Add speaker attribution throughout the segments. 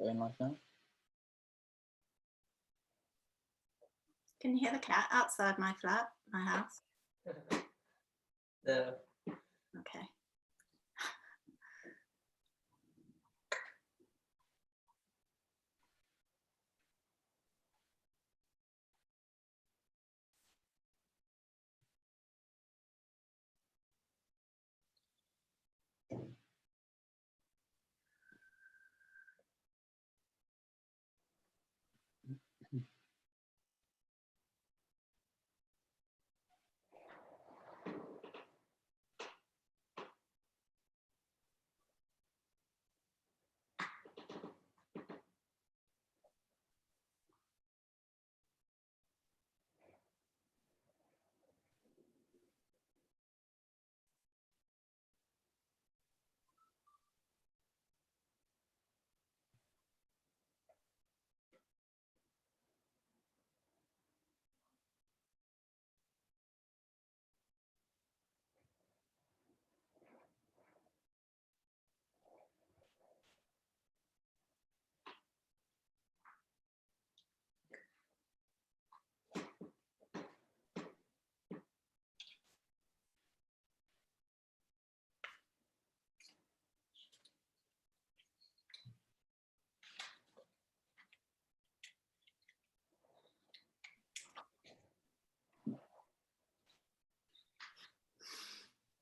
Speaker 1: Going live now.
Speaker 2: Can you hear the cat outside my flat, my house?
Speaker 3: No.
Speaker 2: Okay.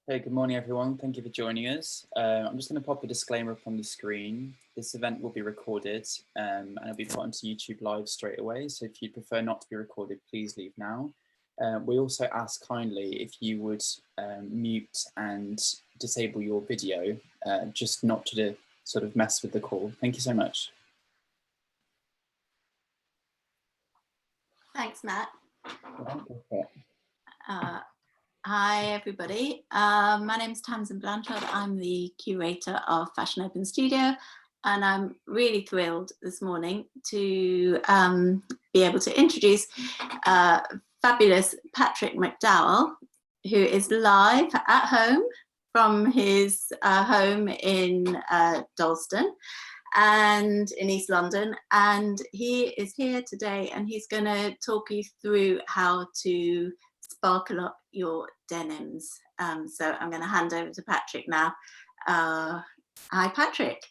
Speaker 1: Hey, good morning, everyone. Thank you for joining us. I'm just going to pop a disclaimer up on the screen. This event will be recorded and it'll be put onto YouTube Live straight away. So if you prefer not to be recorded, please leave now. We also ask kindly if you would mute and disable your video, just not to sort of mess with the call. Thank you so much.
Speaker 2: Thanks, Matt.
Speaker 1: Okay.
Speaker 2: Hi, everybody. My name is Tamsin Blanchard. I'm the curator of Fashion Open Studio, and I'm really thrilled this morning to be able to introduce fabulous Patrick McDowell, who is live at home from his home in Dalston and in East London, and he is here today and he's going to talk you through how to sparkle up your denims. So I'm going to hand over to Patrick now. Hi, Patrick.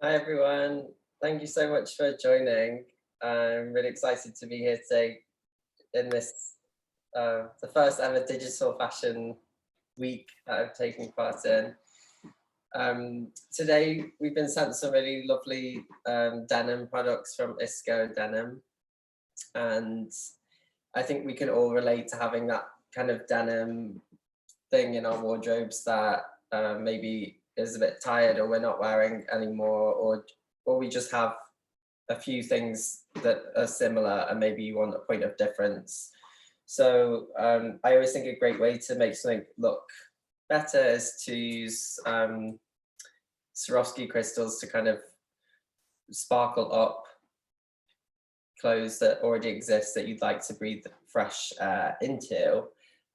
Speaker 3: Hi, everyone. Thank you so much for joining. I'm really excited to be here today in this, the first ever digital fashion week that I've taken part in. Today, we've been sent some really lovely denim products from ISKO Denim. And I think we can all relate to having that kind of denim thing in our wardrobes that maybe is a bit tired or we're not wearing anymore, or we just have a few things that are similar and maybe you want a point of difference. So I always think a great way to make something look better is to use Swarovski crystals to kind of sparkle up clothes that already exist that you'd like to breathe fresh air into.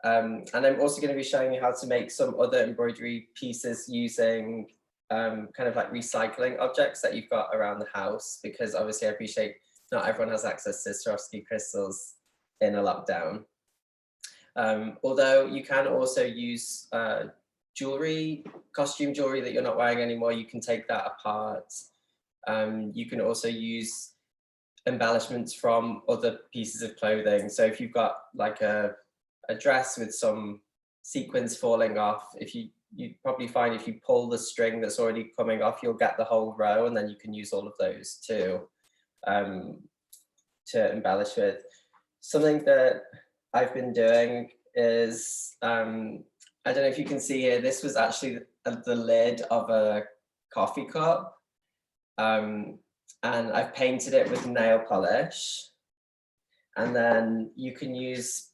Speaker 3: And I'm also going to be showing you how to make some other embroidery pieces using kind of like recycling objects that you've got around the house, because obviously I appreciate not everyone has access to Swarovski crystals in a lockdown. Although you can also use jewelry, costume jewelry that you're not wearing anymore, you can take that apart. You can also use embellishments from other pieces of clothing. So if you've got like a dress with some sequins falling off, if you probably find if you pull the string that's already coming off, you'll get the whole row, and then you can use all of those too to embellish with. Something that I've been doing is, I don't know if you can see here, this was actually the lid of a coffee cup. And I've painted it with nail polish. And then you can use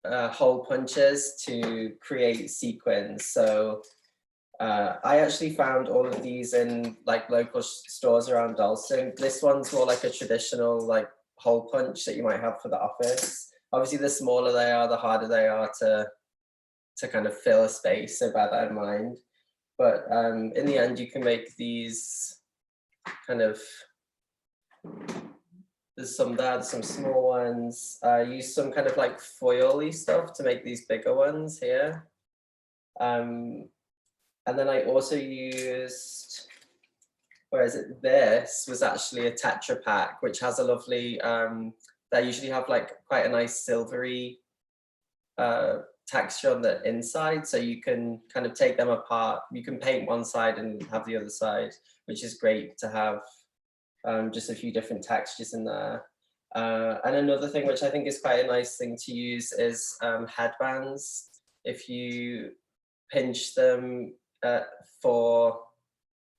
Speaker 3: hole punches to create sequins. So I actually found all of these in like local stores around Dalston. This one's more like a traditional like hole punch that you might have for the office. Obviously, the smaller they are, the harder they are to kind of fill a space, so bear that in mind. But in the end, you can make these kind of There's some there, there's some small ones. Use some kind of like foil-y stuff to make these bigger ones here. And then I also used, where is it? This was actually a Tetra Pak, which has a lovely, they usually have like quite a nice silvery texture on the inside. So you can kind of take them apart. You can paint one side and have the other side, which is great to have just a few different textures in there. And another thing which I think is quite a nice thing to use is headbands. If you pinch them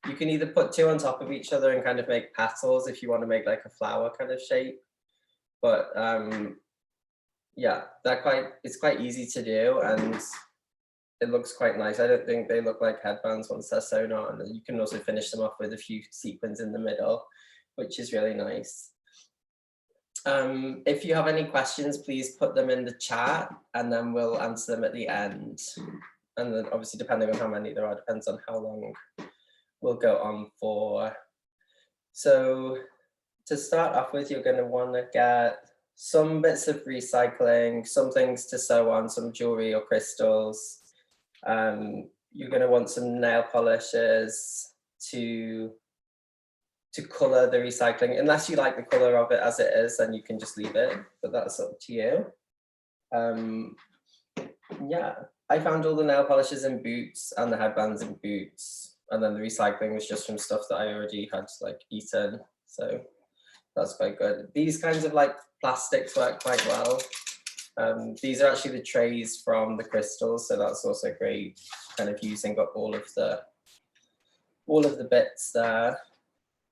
Speaker 3: you can either put two on top of each other and kind of make petals if you want to make like a flower kind of shape. But yeah, it's quite easy to do and it looks quite nice. I don't think they look like headbands once they're sewn on, and you can also finish them off with a few sequins in the middle, which is really nice. If you have any questions, please put them in the chat and then we'll answer them at the end. And then obviously depending on how many there are, depends on how long we'll go on for. So to start off with, you're going to want to get some bits of recycling, some things to sew on, some jewelry or crystals. You're going to want some nail polishes to color the recycling. Unless you like the color of it as it is, then you can just leave it, but that's up to you. Yeah, I found all the nail polishes in Boots and the headbands in Boots, and then the recycling was just from stuff that I already had like eaten, so that's quite good. These kinds of like plastics work quite well. These are actually the trays from the crystals, so that's also great, kind of using up all of the bits there.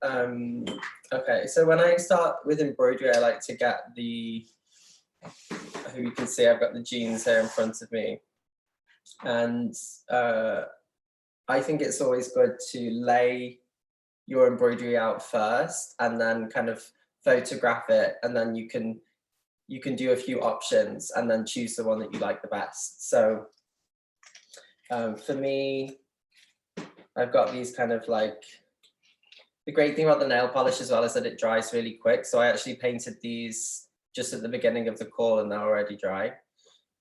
Speaker 3: Okay, so when I start with embroidery, I like to get you can see I've got the jeans here in front of me, and I think it's always good to lay your embroidery out first and then kind of photograph it, and then you can do a few options and then choose the one that you like the best. So for me, I've got these kind of like, the great thing about the nail polish as well is that it dries really quick. So I actually painted these just at the beginning of the call and they're already dry.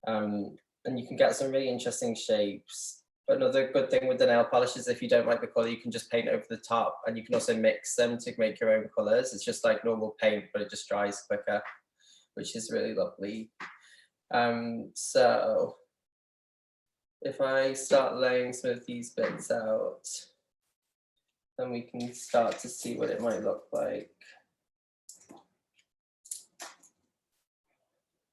Speaker 3: And you can get some really interesting shapes. But another good thing with the nail polish is if you don't like the color, you can just paint over the top, and you can also mix them to make your own colors. It's just like normal paint, but it just dries quicker, which is really lovely. So if I start laying some of these bits out, then we can start to see what it might look like.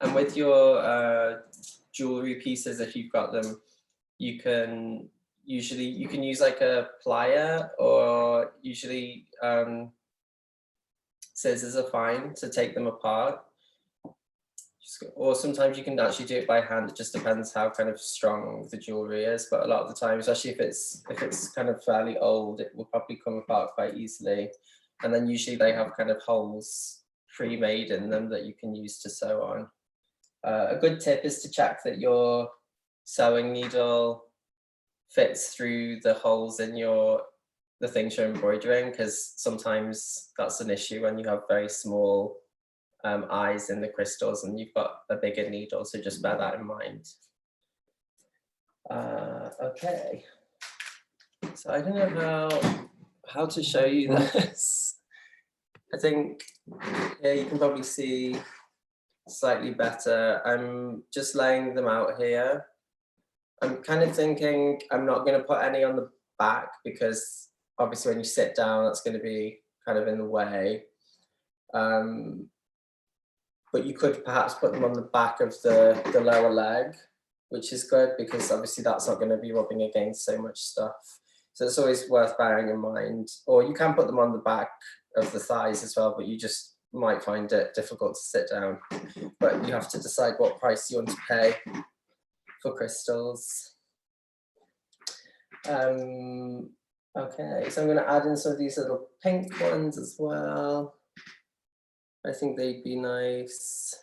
Speaker 3: And with your jewelry pieces, if you've got them, you can use like a plier, or usually scissors are fine to take them apart. Or sometimes you can actually do it by hand. It just depends how kind of strong the jewelry is. But a lot of the time, especially if it's kind of fairly old, it will probably come apart quite easily. And then usually they have kind of holes pre-made in them that you can use to sew on. A good tip is to check that your sewing needle fits through the holes in the things you're embroidering, because sometimes that's an issue when you have very small eyes in the crystals and you've got a bigger needle, so just bear that in mind. Okay, so I don't know how to show you this. I think here you can probably see slightly better. I'm just laying them out here. I'm kind of thinking I'm not going to put any on the back, because obviously when you sit down, that's going to be kind of in the way. But you could perhaps put them on the back of the lower leg, which is good, because obviously that's not going to be rubbing against so much stuff. So it's always worth bearing in mind. Or you can put them on the back of the thighs as well, but you just might find it difficult to sit down. But you have to decide what price you want to pay for crystals. Okay, so I'm going to add in some of these little pink ones as well. I think they'd be nice,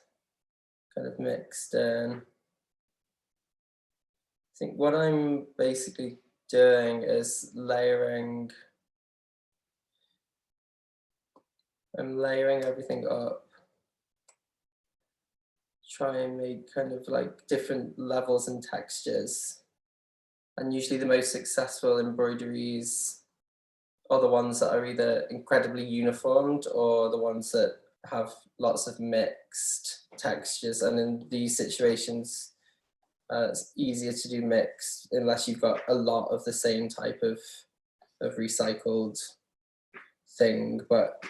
Speaker 3: kind of mixed in. I think what I'm basically doing is layering I'm layering everything up. Try and make kind of like different levels and textures. And usually the most successful embroideries are the ones that are either incredibly uniformed or the ones that have lots of mixed textures. And in these situations, it's easier to do mixed unless you've got a lot of the same type of recycled thing. But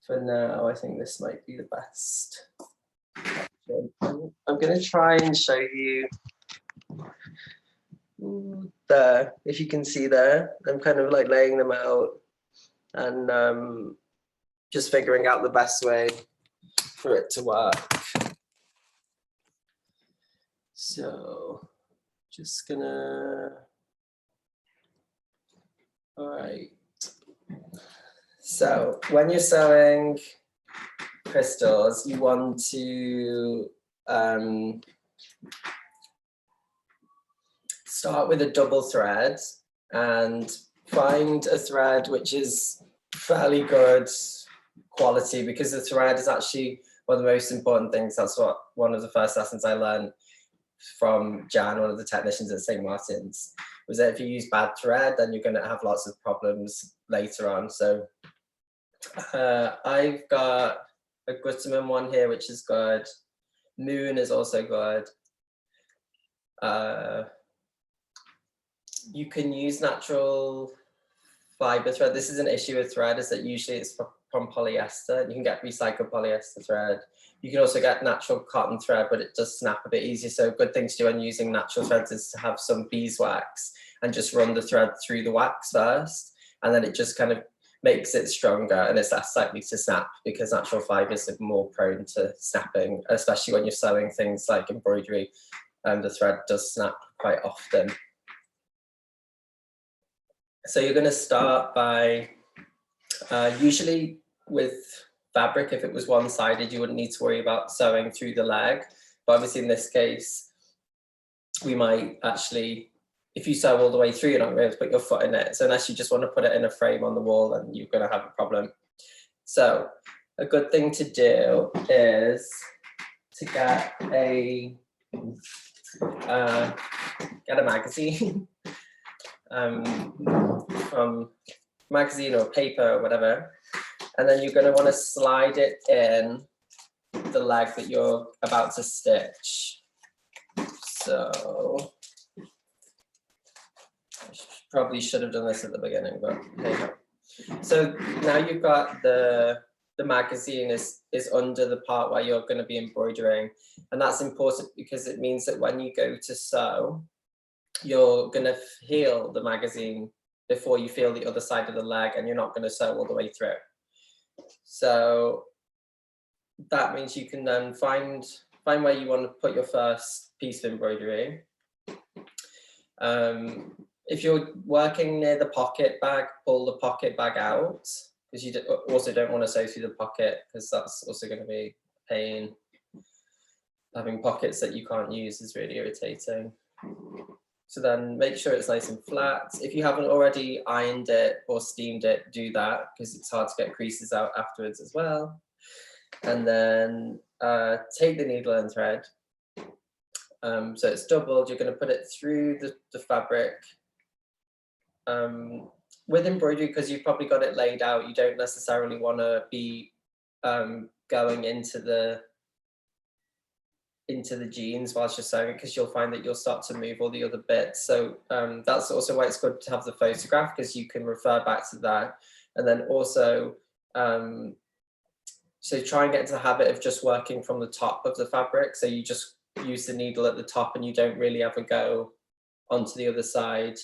Speaker 3: for now, I think this might be the best. I'm going to try and show you there, if you can see there. I'm kind of like laying them out and just figuring out the best way for it to work. So just gonna, all right. So when you're sewing crystals, you want to start with a double thread and find a thread which is fairly good quality, because the thread is actually one of the most important things. That's what one of the first lessons I learned from Jan, one of the technicians at St. Martin's, was that if you use bad thread, then you're going to have lots of problems later on. So I've got a Gutterman one here, which is good. Moon is also good. You can use natural fiber thread. This is an issue with thread, is that usually it's from polyester. You can get recycled polyester thread. You can also get natural cotton thread, but it does snap a bit easier. So a good thing to do when using natural threads is to have some beeswax and just run the thread through the wax first. And then it just kind of makes it stronger and it's less likely to snap, because natural fibers are more prone to snapping, especially when you're sewing things like embroidery. The thread does snap quite often. So you're going to start by, usually with fabric, if it was one-sided, you wouldn't need to worry about sewing through the leg. But obviously in this case, we might actually, if you sew all the way through, you're not going to be able to put your foot in it. So unless you just want to put it in a frame on the wall, then you're going to have a problem. So a good thing to do is to get a magazine. From magazine or paper or whatever, and then you're going to want to slide it in the leg that you're about to stitch. So I probably should have done this at the beginning, but hey. So now you've got the magazine is under the part where you're going to be embroidering, and that's important because it means that when you go to sew, you're going to feel the magazine before you feel the other side of the leg, and you're not going to sew all the way through. So that means you can then find where you want to put your first piece of embroidery. If you're working near the pocket bag, pull the pocket bag out, because you also don't want to sew through the pocket, because that's also going to be a pain. Having pockets that you can't use is really irritating. So then make sure it's nice and flat. If you haven't already ironed it or steamed it, do that, because it's hard to get creases out afterwards as well. And then take the needle and thread. So it's doubled. You're going to put it through the fabric. With embroidery, because you've probably got it laid out, you don't necessarily want to be going into the jeans whilst you're sewing, because you'll find that you'll start to move all the other bits. So that's also why it's good to have the photograph, because you can refer back to that. And then also, so try and get into the habit of just working from the top of the fabric. So you just use the needle at the top and you don't really ever go onto the other side.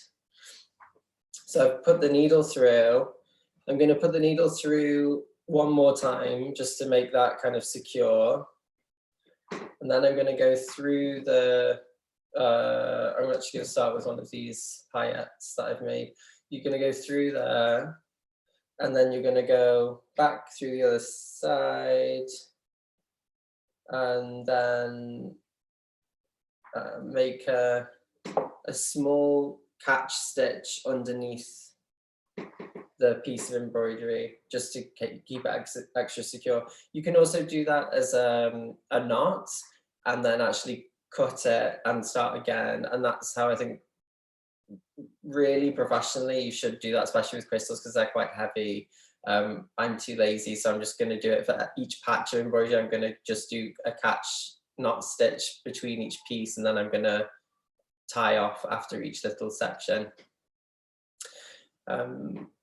Speaker 3: So I've put the needle through. I'm going to put the needle through one more time just to make that kind of secure. And then I'm going to go through the, I'm actually going to start with one of these paillettes that I've made. You're going to go through there, and then you're going to go back through the other side, and then make a small catch stitch underneath the piece of embroidery just to keep it extra secure. You can also do that as a knot and then actually cut it and start again. And that's how I think really professionally you should do that, especially with crystals, because they're quite heavy. I'm too lazy, so I'm just going to do it for each patch of embroidery. I'm going to just do a catch knot stitch between each piece, and then I'm going to tie off after each little section.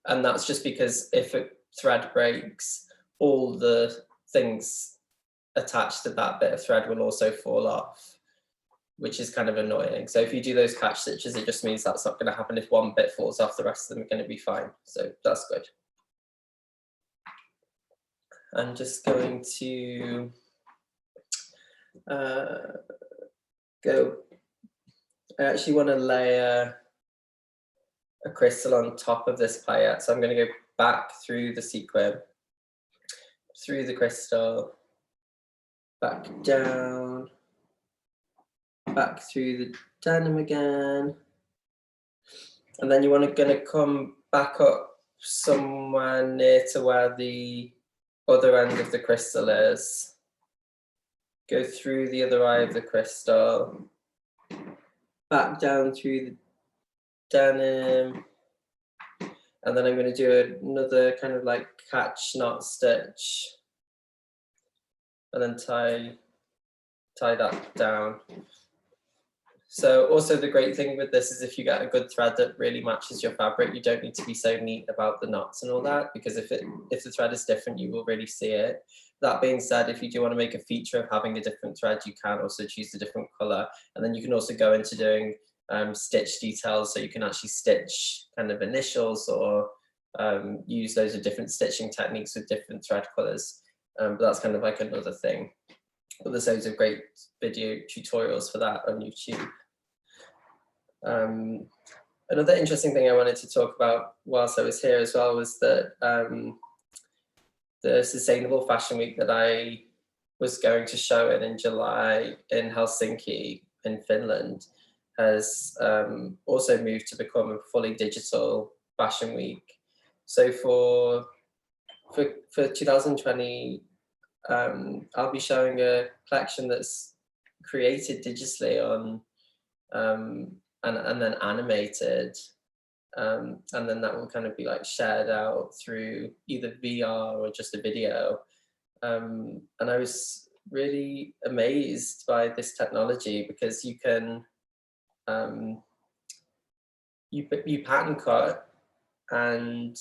Speaker 3: And that's just because if a thread breaks, all the things attached to that bit of thread will also fall off, which is kind of annoying. So if you do those catch stitches, it just means that's not going to happen. If one bit falls off, the rest of them are going to be fine. So that's good. I'm just going to go. I actually want to layer a crystal on top of this paillette. So I'm going to go back through the sequin, through the crystal, back down, back through the denim again. And then you want to come back up somewhere near to where the other end of the crystal is. Go through the other eye of the crystal, back down through the denim, and then I'm going to do another kind of like catch knot stitch, and then tie that down. So also the great thing with this is if you get a good thread that really matches your fabric, you don't need to be so neat about the knots and all that, because if the thread is different, you will really see it. That being said, if you do want to make a feature of having a different thread, you can also choose a different color, and then you can also go into doing stitch details, so you can actually stitch kind of initials or use loads of different stitching techniques with different thread colors. But that's kind of like another thing. But there's loads of great video tutorials for that on YouTube. Another interesting thing I wanted to talk about whilst I was here as well was that the Sustainable Fashion Week that I was going to show in July in Helsinki in Finland has also moved to become a fully digital fashion week. So for 2020, I'll be showing a collection that's created digitally on and then animated, and then that will kind of be like shared out through either VR or just a video. And I was really amazed by this technology, because you can you pattern cut and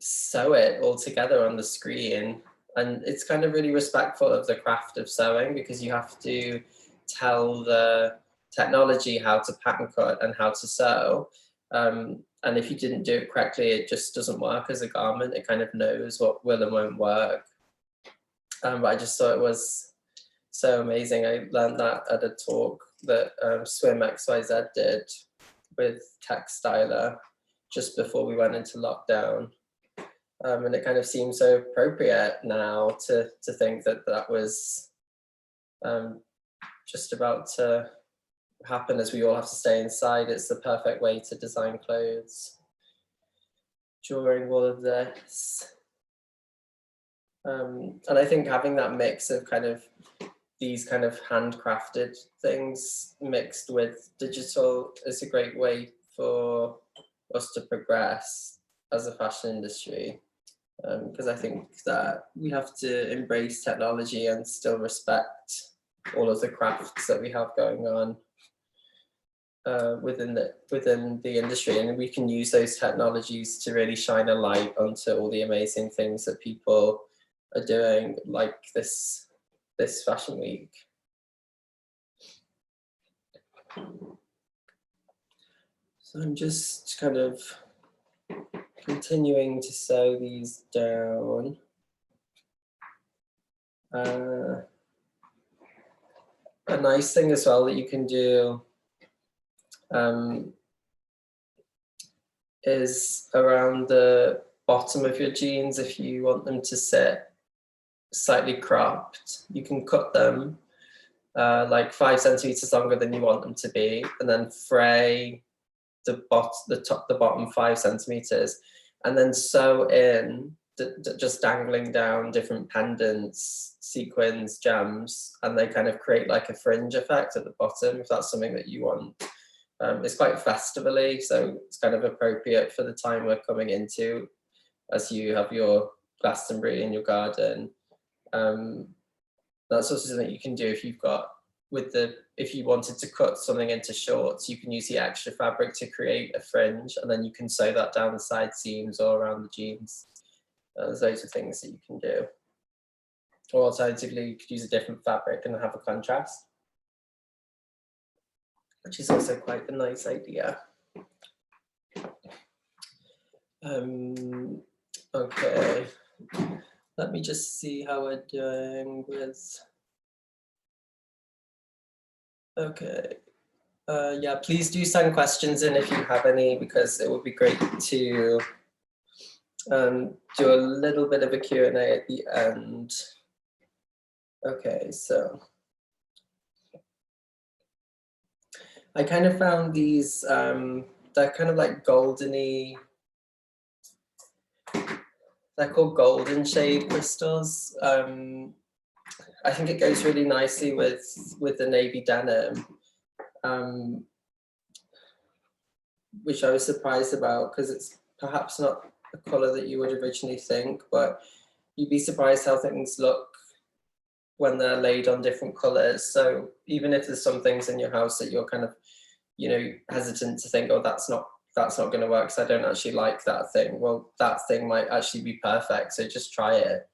Speaker 3: sew it all together on the screen, and it's kind of really respectful of the craft of sewing, because you have to tell the technology how to pattern cut and how to sew, and if you didn't do it correctly, it just doesn't work as a garment. It kind of knows what will and won't work. But I just thought it was so amazing. I learned that at a talk that Swim XYZ did with Textiler just before we went into lockdown. And it kind of seems so appropriate now to think that that was just about to happen, as we all have to stay inside. It's the perfect way to design clothes during all of this. And I think having that mix of kind of these kind of handcrafted things mixed with digital is a great way for us to progress as a fashion industry. Because I think that we have to embrace technology and still respect all of the crafts that we have going on within the industry, and we can use those technologies to really shine a light onto all the amazing things that people are doing, like this fashion week. So I'm just kind of continuing to sew these down. A nice thing as well that you can do is around the bottom of your jeans. If you want them to sit slightly cropped, you can cut them like 5 centimeters longer than you want them to be, and then fray the bottom 5 centimeters, and then sew in just dangling down different pendants, sequins, gems, and they kind of create like a fringe effect at the bottom, if that's something that you want. It's quite festival-y, so it's kind of appropriate for the time we're coming into as you have your Glastonbury in your garden. That's also something you can do if you've got, if you wanted to cut something into shorts, you can use the extra fabric to create a fringe, and then you can sew that down the side seams or around the jeans. There's loads of things that you can do. Or alternatively, you could use a different fabric and have a contrast, which is also quite a nice idea. Okay, let me just see how we're doing with. Okay, yeah, please do send questions in if you have any, because it would be great to do a little bit of a Q&A at the end. Okay, so I kind of found these, they're kind of like goldeny, they're called golden shade crystals. I think it goes really nicely with the navy denim, which I was surprised about because it's perhaps not a colour that you would originally think, but you'd be surprised how things look when they're laid on different colours. So even if there's some things in your house that you're kind of, you know, hesitant to think, oh, that's not going to work because I don't actually like that thing. Well, that thing might actually be perfect. So just try it.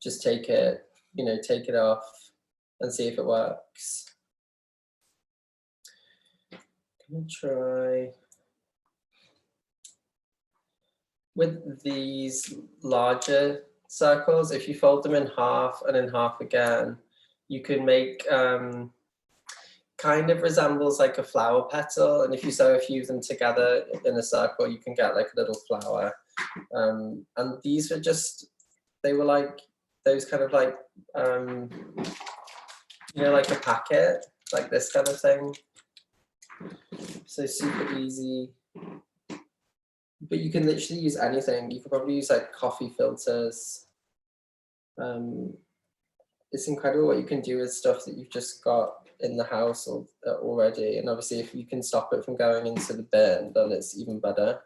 Speaker 3: Just take it, you know, take it off and see if it works. I'm gonna try with these larger circles. If you fold them in half and in half again, you can make kind of resembles like a flower petal, and if you sew a few of them together in a circle, you can get like a little flower. And these were just, they were like those kind of like you know, like a packet, like this kind of thing. So super easy, but you can literally use anything. You could probably use like coffee filters. It's incredible what you can do with stuff that you've just got in the house already. And obviously if you can stop it from going into the bin, then it's even better.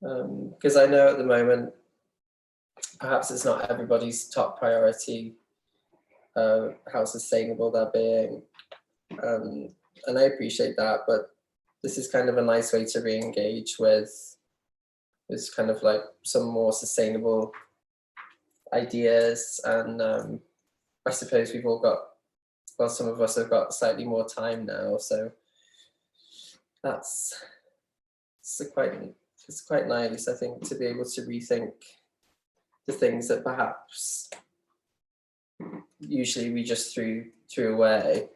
Speaker 3: Because I know at the moment, perhaps it's not everybody's top priority, how sustainable they're being. And I appreciate that, but this is kind of a nice way to re-engage with kind of like some more sustainable ideas. And I suppose we've all got, well, some of us have got slightly more time now, so it's quite nice, I think, to be able to rethink the things that perhaps usually we just threw away,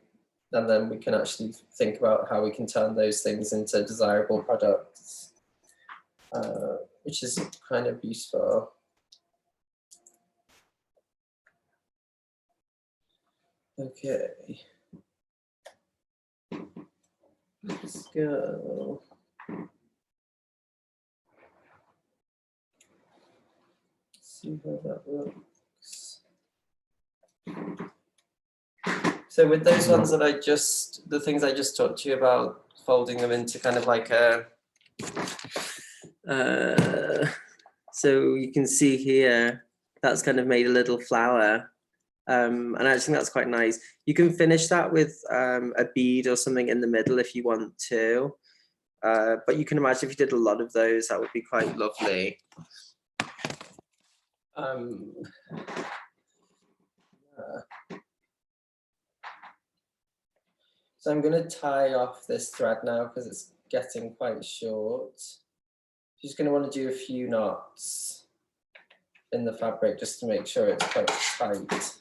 Speaker 3: and then we can actually think about how we can turn those things into desirable products, which is kind of useful. Okay, let's go. See how that works. So with those ones that the things I just talked to you about, folding them into kind of like a, so you can see here, that's kind of made a little flower. And I think that's quite nice. You can finish that with a bead or something in the middle if you want to. But you can imagine if you did a lot of those, that would be quite lovely. So I'm going to tie off this thread now because it's getting quite short. You're just going to want to do a few knots in the fabric just to make sure it's quite tight.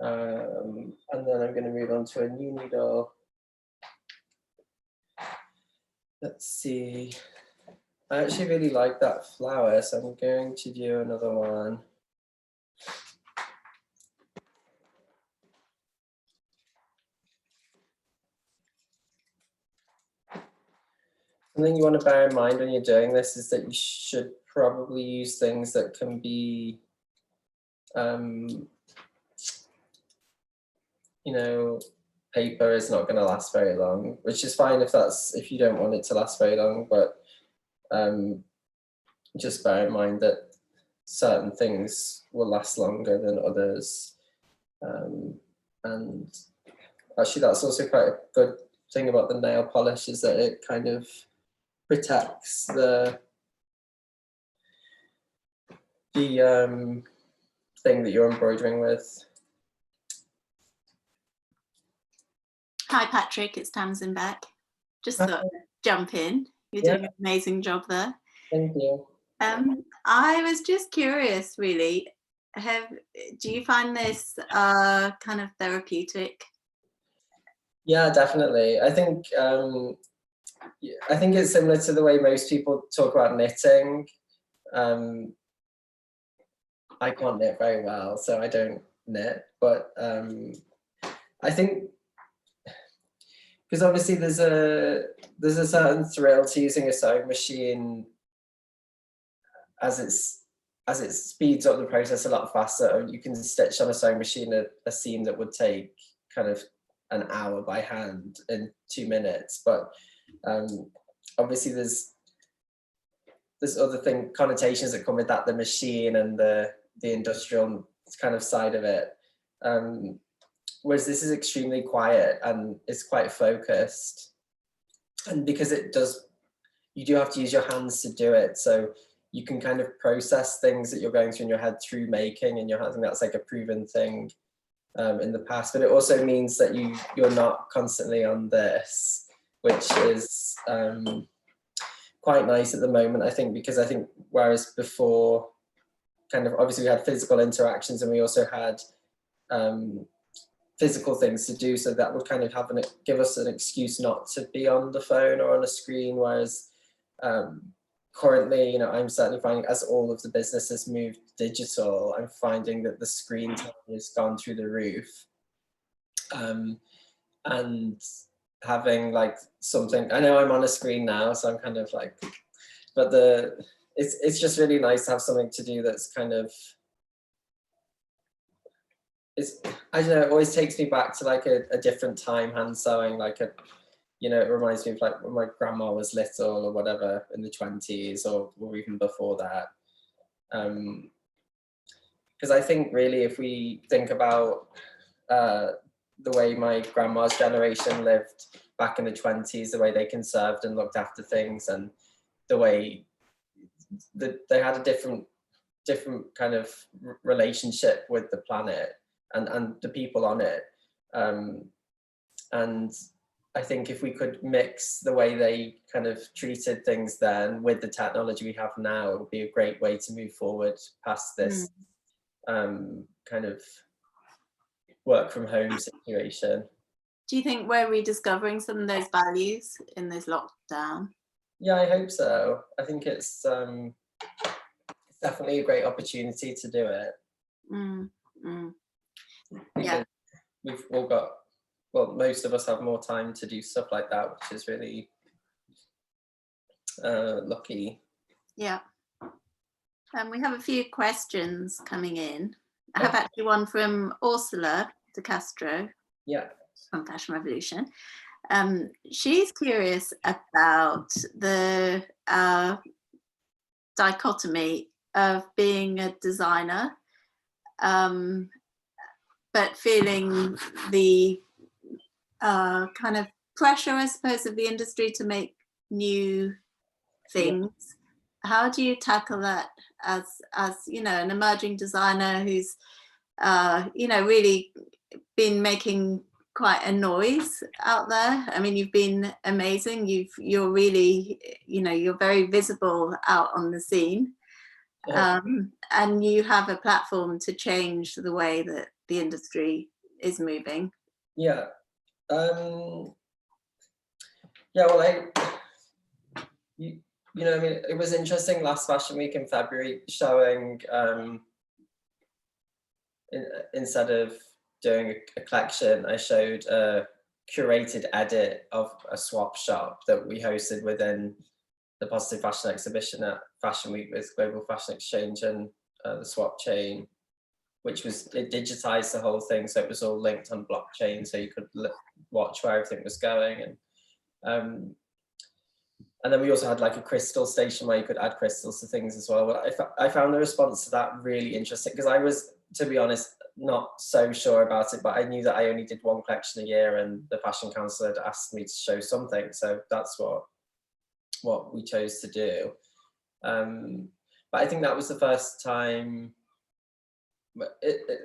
Speaker 3: And then I'm going to move on to a new needle. Let's see. I actually really like that flower, so I'm going to do another one. Something you want to bear in mind when you're doing this is that you should probably use things that can be, you know, paper is not going to last very long, which is fine if you don't want it to last very long, but just bear in mind that certain things will last longer than others. And actually that's also quite a good thing about the nail polish, is that it kind of protects the thing that you're embroidering with.
Speaker 2: Hi Patrick, it's Tamsin back. Just thought I'd jump in. You're doing an amazing job there.
Speaker 3: Thank you.
Speaker 2: I was just curious, really. Do you find this kind of therapeutic?
Speaker 3: Yeah, definitely. I think it's similar to the way most people talk about knitting. I can't knit very well, so I don't knit. But I think, because obviously there's a certain thrill to using a sewing machine as it speeds up the process a lot faster. You can stitch on a sewing machine a seam that would take kind of an hour by hand in 2 minutes. But obviously there's other connotations that come with that, the machine and the industrial kind of side of it. Whereas this is extremely quiet and it's quite focused. And because you do have to use your hands to do it. So you can kind of process things that you're going through in your head through making, and I think that's like a proven thing in the past. But it also means that you're not constantly on this, which is quite nice at the moment, I think, because I think whereas before, kind of obviously we had physical interactions and we also had physical things to do, so that would kind of give us an excuse not to be on the phone or on a screen. Whereas currently, I'm certainly finding, as all of the businesses moved digital, I'm finding that the screen time has gone through the roof. And having like something, I know I'm on a screen now, so I'm kind of like, but it's just really nice to have something to do that's kind of, I don't know, it always takes me back to like a different time hand sewing, like it reminds me of like when my grandma was little or whatever in the 20s or even before that. Because I think really, if we think about the way my grandma's generation lived back in the 20s, the way they conserved and looked after things, and the way that they had a different kind of relationship with the planet and the people on it. And I think if we could mix the way they kind of treated things then with the technology we have now, it would be a great way to move forward past this kind of work from home situation.
Speaker 2: Do you think we're rediscovering some of those values in this lockdown?
Speaker 3: Yeah, I hope so. I think it's definitely a great opportunity to do it.
Speaker 2: Yeah,
Speaker 3: we've all got, well, most of us have more time to do stuff like that, which is really lucky.
Speaker 2: Yeah. We have a few questions coming in. I have actually one from Ursula de Castro.
Speaker 3: Yeah.
Speaker 2: From Fashion Revolution. She's curious about the dichotomy of being a designer, but feeling the kind of pressure, I suppose, of the industry to make new things. Yeah. How do you tackle that as an emerging designer who's really been making quite a noise out there? I mean, you've been amazing. You're really, you're very visible out on the scene. Yeah. And you have a platform to change the way that the industry is moving.
Speaker 3: Yeah. Well, I mean, it was interesting last Fashion Week in February showing, instead of doing a collection, I showed a curated edit of a swap shop that we hosted within the Positive Fashion exhibition at Fashion Week with Global Fashion Exchange and the Swap chain, which was, it digitized the whole thing, so it was all linked on blockchain, so you could watch where everything was going. And then we also had like a crystal station where you could add crystals to things as well. But I found the response to that really interesting, because I was, to be honest, not so sure about it, but I knew that I only did one collection a year, and the Fashion Council had asked me to show something, so that's what we chose to do. But I think that was the first time,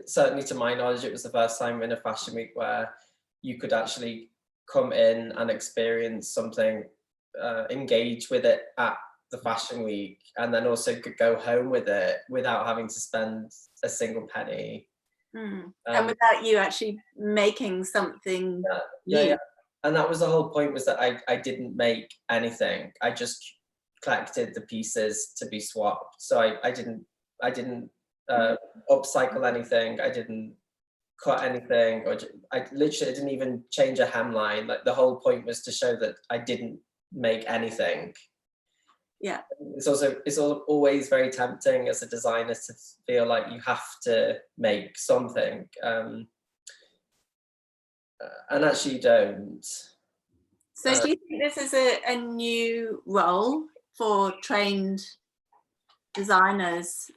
Speaker 3: certainly to my knowledge, it was the first time in a fashion week where you could actually come in and experience something, engage with it at the fashion week, and then also could go home with it without having to spend a single penny.
Speaker 2: And without you actually making something new.
Speaker 3: Yeah. And that was the whole point, was that I didn't make anything. I just collected the pieces to be swapped. So I didn't upcycle anything. I didn't cut anything, or I literally didn't even change a hemline. Like, the whole point was to show that I didn't make anything.
Speaker 2: Yeah.
Speaker 3: It's always very tempting as a designer to feel like you have to make something, and actually you don't.
Speaker 2: So do you think this is a new role for trained designers,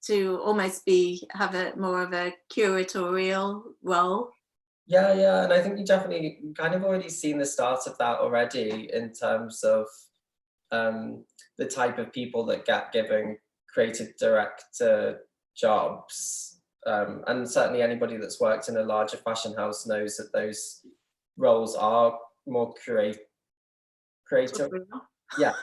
Speaker 2: to almost have a more of a curatorial role?
Speaker 3: Yeah, and I think you definitely kind of already seen the start of that already, in terms of the type of people that get given creative director jobs, and certainly anybody that's worked in a larger fashion house knows that those roles are more creative. Yeah.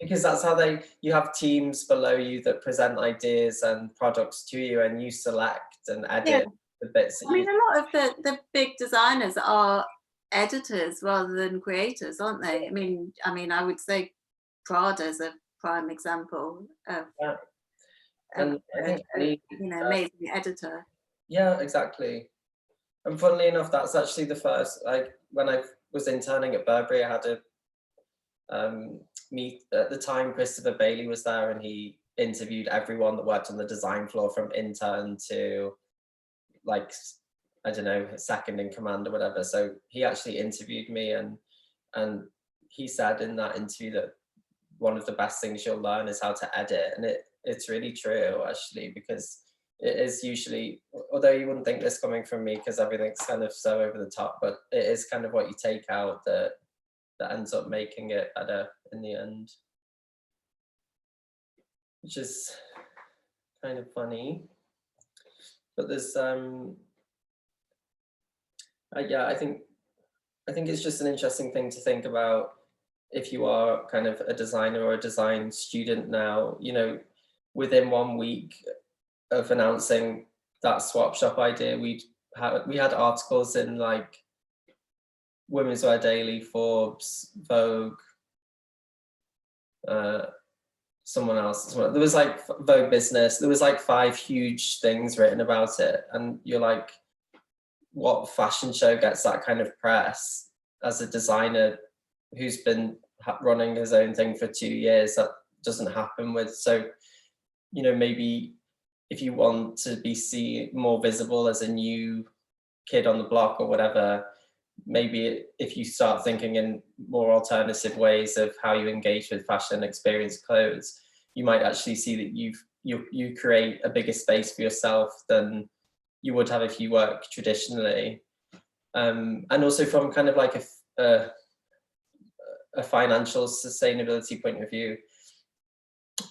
Speaker 3: Because that's how you have teams below you that present ideas and products to you, and you select and edit the bits that
Speaker 2: I mean, a lot of the big designers are editors rather than creators, aren't they? I mean, I would say Prada's a prime example of,
Speaker 3: and I think
Speaker 2: amazing editor.
Speaker 3: Yeah, exactly. And funnily enough, that's actually the first, like, when I was interning at Burberry, I had a meet at the time. Christopher Bailey was there, and he interviewed everyone that worked on the design floor, from intern to, like, I don't know, second in command or whatever. So he actually interviewed me, and he said in that interview that one of the best things you'll learn is how to edit. And it's really true, actually, because it is usually, although you wouldn't think this coming from me because everything's kind of so over the top, but it is kind of what you take out that ends up making it better in the end, which is kind of funny. But there's yeah, I think it's just an interesting thing to think about if you are kind of a designer or a design student now. You know, within 1 week of announcing that swap shop idea, we had articles in like Women's Wear Daily, Forbes, Vogue, someone else. There was like Vogue Business. There was like 5 huge things written about it, and you're like, what fashion show gets that kind of press as a designer who's been running his own thing for 2 years? That doesn't happen with. So, you know, maybe if you want to be more visible as a new kid on the block or whatever, maybe if you start thinking in more alternative ways of how you engage with fashion, experience clothes, you might actually see that you create a bigger space for yourself than you would have if you work traditionally. And also from kind of like a financial sustainability point of view,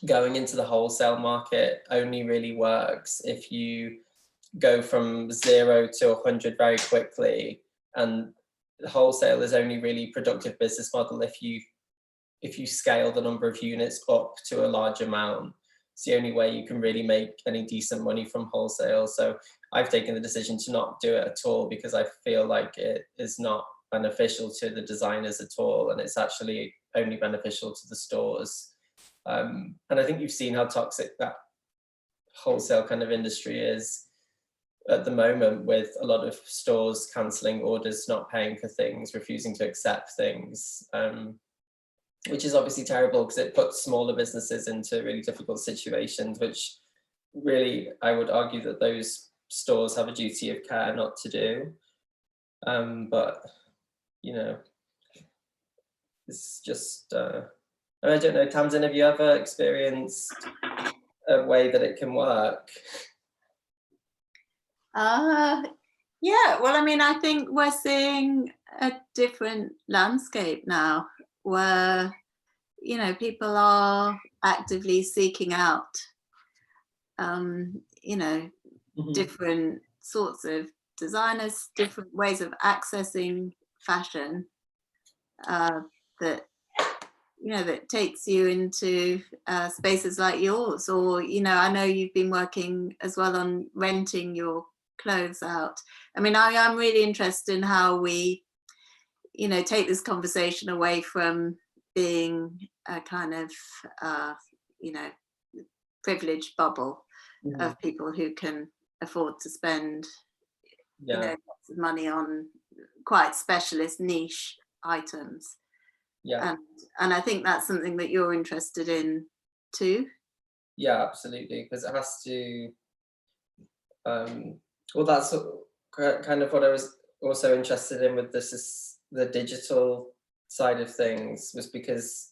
Speaker 3: going into the wholesale market only really works if you go from 0 to 100 very quickly, and wholesale is only really productive business model if you scale the number of units up to a large amount. It's the only way you can really make any decent money from wholesale. So I've taken the decision to not do it at all, because I feel like it is not beneficial to the designers at all, and it's actually only beneficial to the stores. And I think you've seen how toxic that wholesale kind of industry is. at the moment, with a lot of stores cancelling orders, not paying for things, refusing to accept things, which is obviously terrible because it puts smaller businesses into really difficult situations, which really I would argue that those stores have a duty of care not to do. But, you know, it's just, I don't know, Tamsin, have you ever experienced a way that it can work?
Speaker 2: Yeah, well, I mean, I think we're seeing a different landscape now where, you know, people are actively seeking out, you know, different sorts of designers, different ways of accessing fashion that, you know, that takes you into spaces like yours. Or, you know, I know you've been working as well on renting your clothes out. I mean, I'm really interested in how we, you know, take this conversation away from being a kind of, you know, privileged bubble of people who can afford to spend, you know, lots of money on quite specialist niche items.
Speaker 3: Yeah.
Speaker 2: And I think that's something that you're interested in too.
Speaker 3: Yeah, absolutely, because it has to, well, that's kind of what I was also interested in with this, is the digital side of things, was because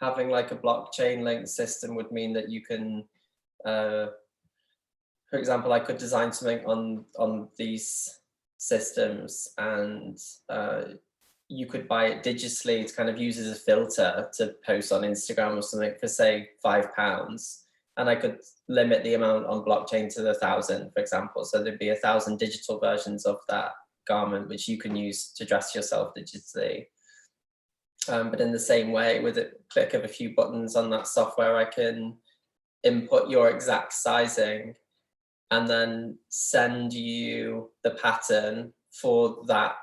Speaker 3: having like a blockchain linked system would mean that you can, for example, I could design something on these systems, and you could buy it digitally to kind of use as a filter to post on Instagram or something for, say, £5. And I could limit the amount on blockchain to 1,000, for example. So there'd be 1,000 digital versions of that garment, which you can use to dress yourself digitally. But in the same way, with a click of a few buttons on that software, I can input your exact sizing and then send you the pattern for that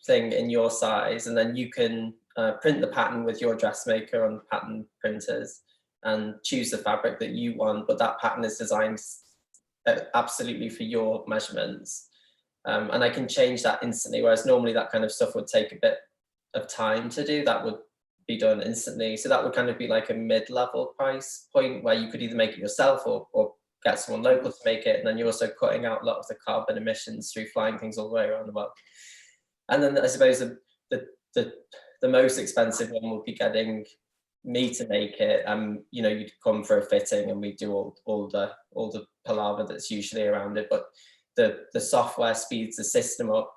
Speaker 3: thing in your size. And then you can print the pattern with your dressmaker on pattern printers and choose the fabric that you want, but that pattern is designed absolutely for your measurements. And I can change that instantly, whereas normally that kind of stuff would take a bit of time to do. That would be done instantly. So that would kind of be like a mid-level price point where you could either make it yourself or get someone local to make it. And then you're also cutting out a lot of the carbon emissions through flying things all the way around the world. And then I suppose the most expensive one would be getting me to make it. You know, you'd come for a fitting and we do all the palaver that's usually around it, but the software speeds the system up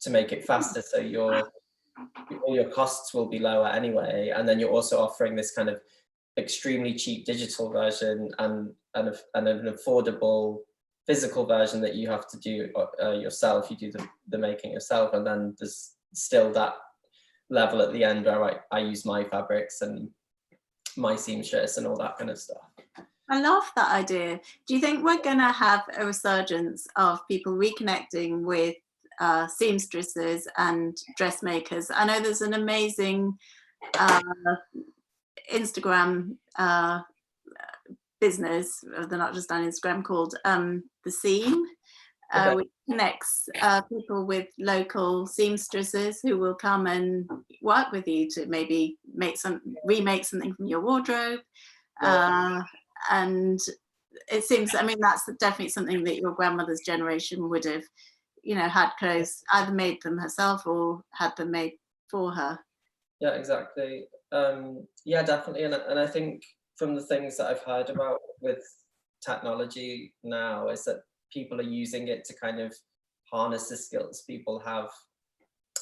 Speaker 3: to make it faster, so all your costs will be lower anyway. And then you're also offering this kind of extremely cheap digital version and an affordable physical version that you have to do yourself. You do the making yourself, and then there's still that level at the end where I use my fabrics and my seamstress and all that kind of stuff.
Speaker 2: I love that idea. Do you think we're going to have a resurgence of people reconnecting with seamstresses and dressmakers? I know there's an amazing Instagram business, they're not just on Instagram, called The Seam, which connects people with local seamstresses who will come and work with you to maybe remake something from your wardrobe. And it seems, I mean, that's definitely something that your grandmother's generation would have, you know, had clothes, either made them herself or had them made for her.
Speaker 3: Yeah, exactly. Yeah, definitely. And I think from the things that I've heard about with technology now is that people are using it to kind of harness the skills people have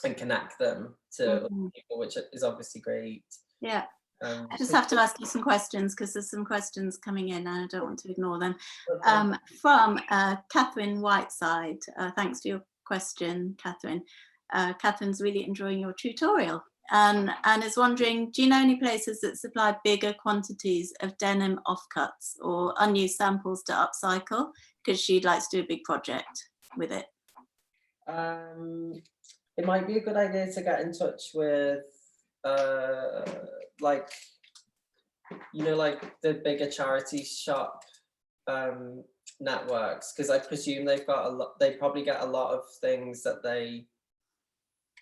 Speaker 3: and connect them to other people, which is obviously great.
Speaker 2: Yeah. I just have to ask you some questions because there's some questions coming in and I don't want to ignore them. From Catherine Whiteside. Thanks for your question, Catherine. Catherine's really enjoying your tutorial and is wondering, do you know any places that supply bigger quantities of denim offcuts or unused samples to upcycle? Because she'd like to do a big project with it.
Speaker 3: It might be a good idea to get in touch with like, you know, like the bigger charity shop networks, because I presume they've got a lot, they probably get a lot of things that they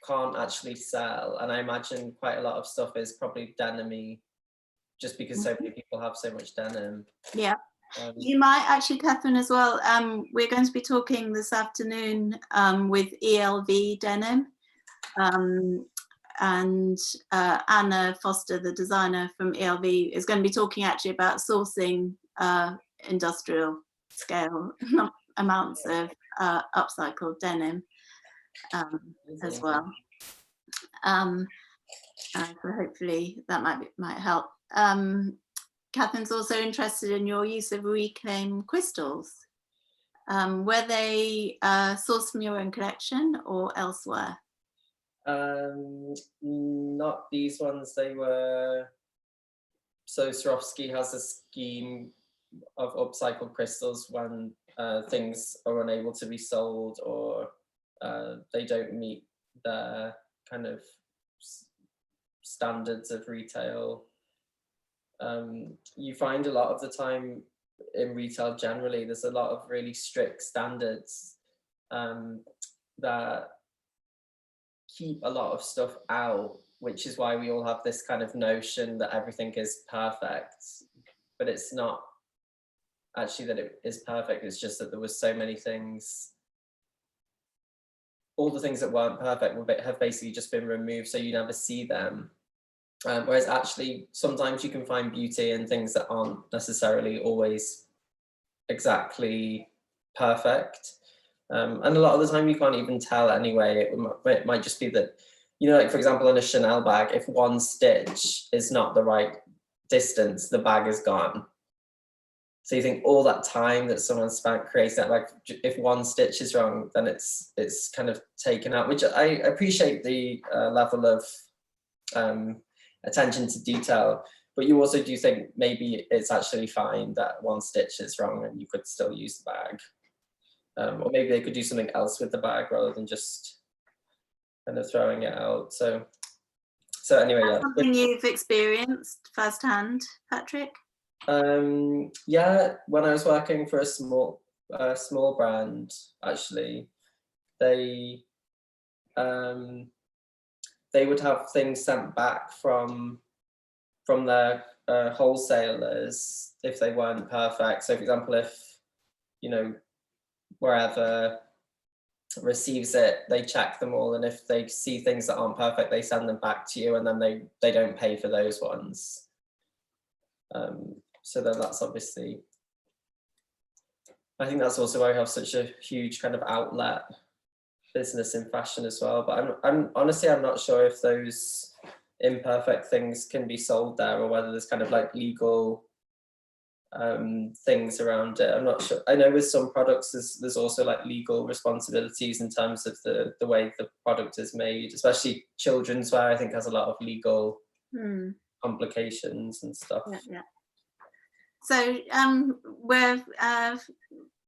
Speaker 3: can't actually sell, and I imagine quite a lot of stuff is probably denim-y, just because so many people have so much denim.
Speaker 2: Yeah. You might actually, Catherine, as well. We're going to be talking this afternoon with ELV Denim, and Anna Foster, the designer from ELV, is going to be talking actually about sourcing industrial scale amounts of upcycled denim as well. So hopefully that might help. Catherine's also interested in your use of reclaimed crystals. Were they sourced from your own collection or elsewhere?
Speaker 3: Not these ones. They were, so Swarovski has a scheme of upcycled crystals when things are unable to be sold, or they don't meet their kind of standards of retail. You find a lot of the time in retail generally, there's a lot of really strict standards that keep a lot of stuff out, which is why we all have this kind of notion that everything is perfect, but it's not actually that it is perfect. It's just that there was so many things, all the things that weren't perfect have basically just been removed, so you never see them. Whereas actually sometimes you can find beauty in things that aren't necessarily always exactly perfect. And a lot of the time you can't even tell anyway. It might just be that, you know, like for example, in a Chanel bag, if one stitch is not the right distance, the bag is gone. So you think all that time that someone spent creating that, like if one stitch is wrong, then it's kind of taken out, which I appreciate the level of attention to detail, but you also do think maybe it's actually fine that one stitch is wrong and you could still use the bag. Or maybe they could do something else with the bag rather than just kind of throwing it out. So anyway, yeah.
Speaker 2: Something you've experienced firsthand, Patrick?
Speaker 3: Yeah, when I was working for a small brand, actually, they would have things sent back from their wholesalers if they weren't perfect. So for example, if, you know, wherever receives it, they check them all, and if they see things that aren't perfect, they send them back to you, and then they don't pay for those ones. So then that's obviously, I think that's also why we have such a huge kind of outlet business in fashion as well. But I'm honestly, I'm not sure if those imperfect things can be sold there, or whether there's kind of like legal things around it. I'm not sure. I know with some products there's also like legal responsibilities in terms of the way the product is made, especially children's wear. I think has a lot of legal complications and stuff.
Speaker 2: Yeah. So we're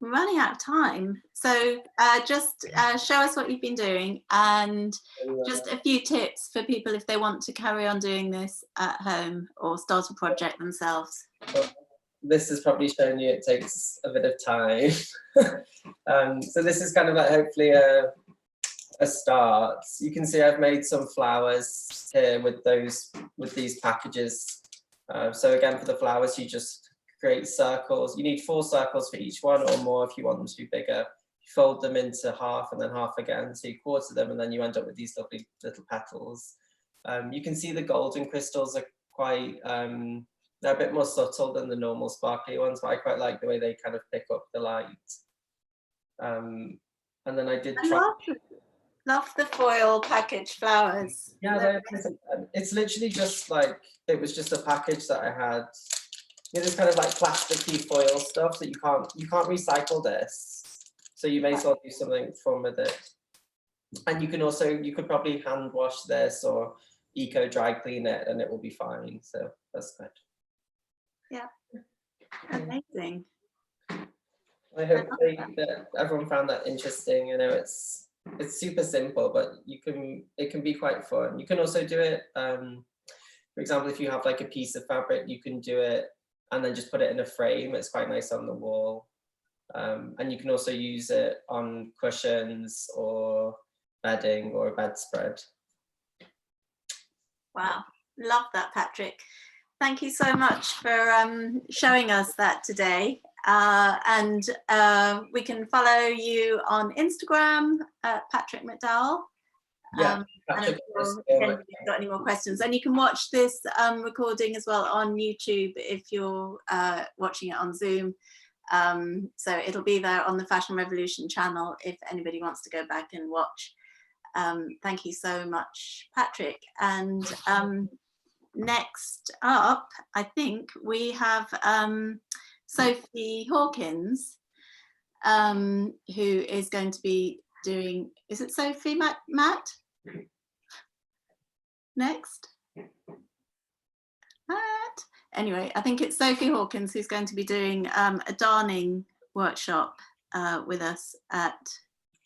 Speaker 2: running out of time, so just show us what you've been doing, and just a few tips for people if they want to carry on doing this at home or start a project themselves.
Speaker 3: Well, this has probably shown you it takes a bit of time. So this is kind of like hopefully a start. You can see I've made some flowers here with these packages. So again, for the flowers, you just create circles. You need 4 circles for each one, or more if you want them to be bigger. You fold them into half and then half again, so you quarter them, and then you end up with these lovely little petals. You can see the golden crystals are quite, they're a bit more subtle than the normal sparkly ones, but I quite like the way they kind of pick up the light. And then I did try.
Speaker 2: Love the foil package flowers.
Speaker 3: Yeah, it's literally just like, it was just a package that I had. You know, this kind of like plasticky foil stuff that you can't recycle this, so you may as well do something fun with it. And you could probably hand wash this or eco dry clean it, and it will be fine. So that's good.
Speaker 2: Yeah, amazing.
Speaker 3: I hope that everyone found that interesting. You know, it's super simple, but it can be quite fun. You can also do it. For example, if you have like a piece of fabric, you can do it and then just put it in a frame. It's quite nice on the wall. And you can also use it on cushions or bedding or a bedspread.
Speaker 2: Wow, love that, Patrick. Thank you so much for showing us that today. And we can follow you on Instagram at Patrick McDowell.
Speaker 3: Yeah,
Speaker 2: and if you've got any more questions, and you can watch this recording as well on YouTube if you're watching it on Zoom. So it'll be there on the Fashion Revolution channel if anybody wants to go back and watch. Thank you so much, Patrick. And next up, I think we have Sophie Hawkins, who is going to be doing, is it Sophie, Matt? Next? Matt? Anyway, I think it's Sophie Hawkins who's going to be doing a darning workshop with us at...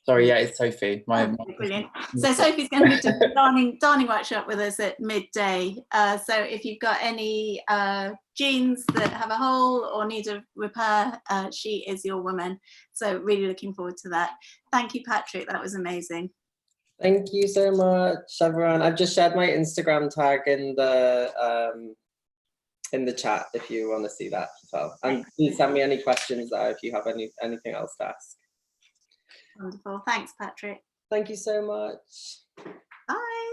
Speaker 1: Sorry, yeah, it's Sophie.
Speaker 2: Brilliant. So Sophie's going to be doing a darning workshop with us at midday. So if you've got any jeans that have a hole or need a repair, she is your woman. So really looking forward to that. Thank you, Patrick. That was amazing.
Speaker 3: Thank you so much, everyone. I've just shared my Instagram tag in the chat if you want to see that as well. And please send me any questions there if you have anything else to ask.
Speaker 2: Wonderful. Thanks, Patrick.
Speaker 3: Thank you so much.
Speaker 2: Bye.